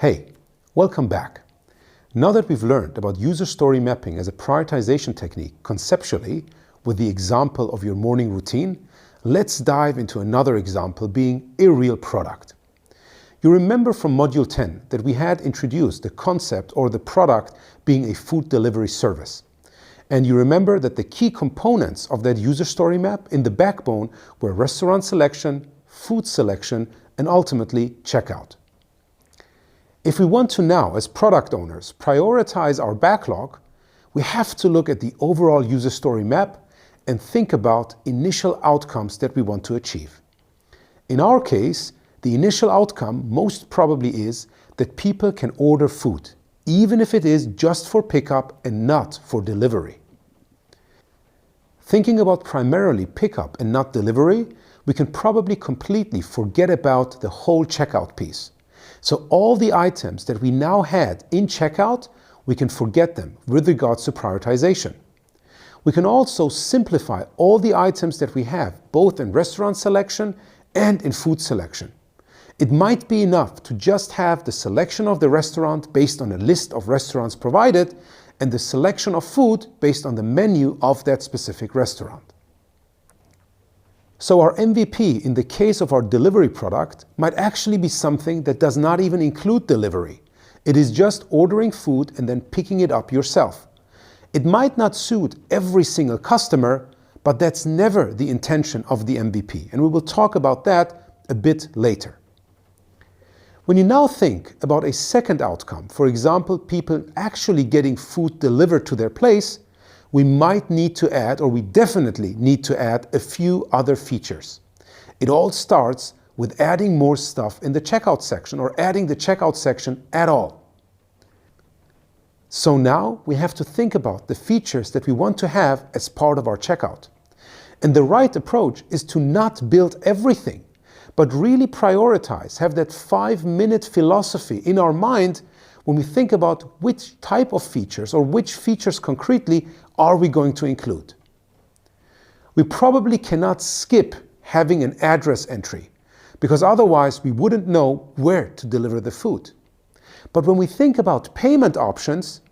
Hey, welcome back. Now that we've learned about user story mapping as a prioritization technique conceptually with the example of your morning routine, let's dive into another example being a real product. You remember from Module 10 that we had introduced the concept or the product being a food delivery service. And you remember that the key components of that user story map in the backbone were restaurant selection, food selection, and ultimately checkout. If we want to now, as product owners, prioritize our backlog, we have to look at the overall user story map and think about initial outcomes that we want to achieve. In our case, the initial outcome most probably is that people can order food, even if it is just for pickup and not for delivery. Thinking about primarily pickup and not delivery, we can probably completely forget about the whole checkout piece. So all the items that we now had in checkout, we can forget them with regards to prioritization. We can also simplify all the items that we have, both in restaurant selection and in food selection. It might be enough to just have the selection of the restaurant based on a list of restaurants provided and the selection of food based on the menu of that specific restaurant. So our MVP in the case of our delivery product might actually be something that does not even include delivery. It is just ordering food and then picking it up yourself. It might not suit every single customer, but that's never the intention of the MVP, and we will talk about that a bit later. When you now think about a second outcome, for example, people actually getting food delivered to their place, we might need to add, or we definitely need to add, a few other features. It all starts with adding more stuff in the checkout section or adding the checkout section at all. So now we have to think about the features that we want to have as part of our checkout. And the right approach is to not build everything, but really prioritize, have that 5-minute philosophy in our mind when we think about which type of features or which features concretely are we going to include. We probably cannot skip having an address entry because otherwise we wouldn't know where to deliver the food. But when we think about payment options,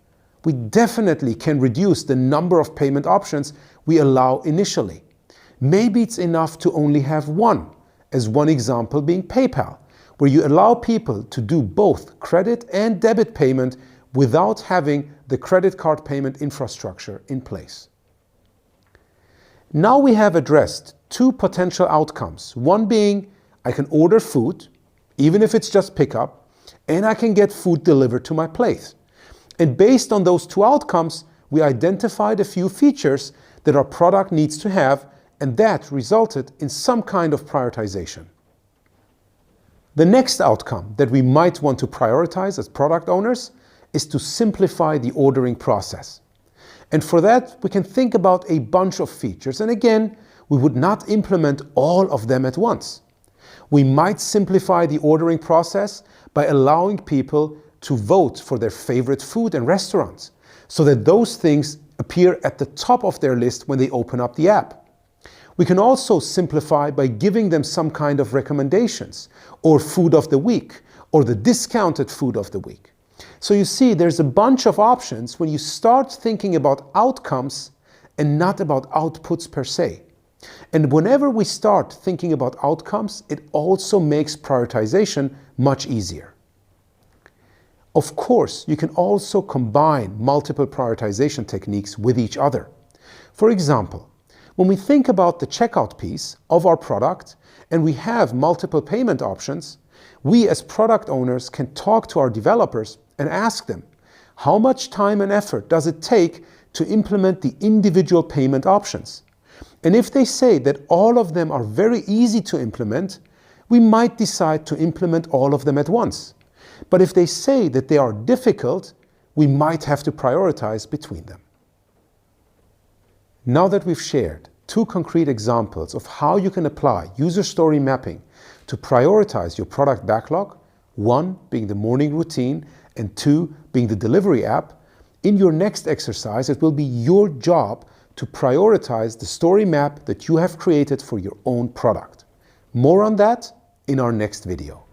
we definitely can reduce the number of payment options we allow initially. Maybe it's enough to only have one, as one example being PayPal, where you allow people to do both credit and debit payment without having the credit card payment infrastructure in place. Now we have addressed two potential outcomes. One being I can order food, even if it's just pickup, and I can get food delivered to my place. And based on those two outcomes, we identified a few features that our product needs to have, and that resulted in some kind of prioritization. The next outcome that we might want to prioritize as product owners is to simplify the ordering process. And for that, we can think about a bunch of features. And again, we would not implement all of them at once. We might simplify the ordering process by allowing people to vote for their favorite food and restaurants, so that those things appear at the top of their list when they open up the app. We can also simplify by giving them some kind of recommendations, or food of the week, or the discounted food of the week. So you see, there's a bunch of options when you start thinking about outcomes and not about outputs per se. And whenever we start thinking about outcomes, it also makes prioritization much easier. Of course, you can also combine multiple prioritization techniques with each other. For example, when we think about the checkout piece of our product and we have multiple payment options, we as product owners can talk to our developers and ask them, how much time and effort does it take to implement the individual payment options? And if they say that all of them are very easy to implement, we might decide to implement all of them at once. But if they say that they are difficult, we might have to prioritize between them. Now that we've shared two concrete examples of how you can apply user story mapping to prioritize your product backlog, one being the morning routine and two being the delivery app, in your next exercise it will be your job to prioritize the story map that you have created for your own product. More on that in our next video.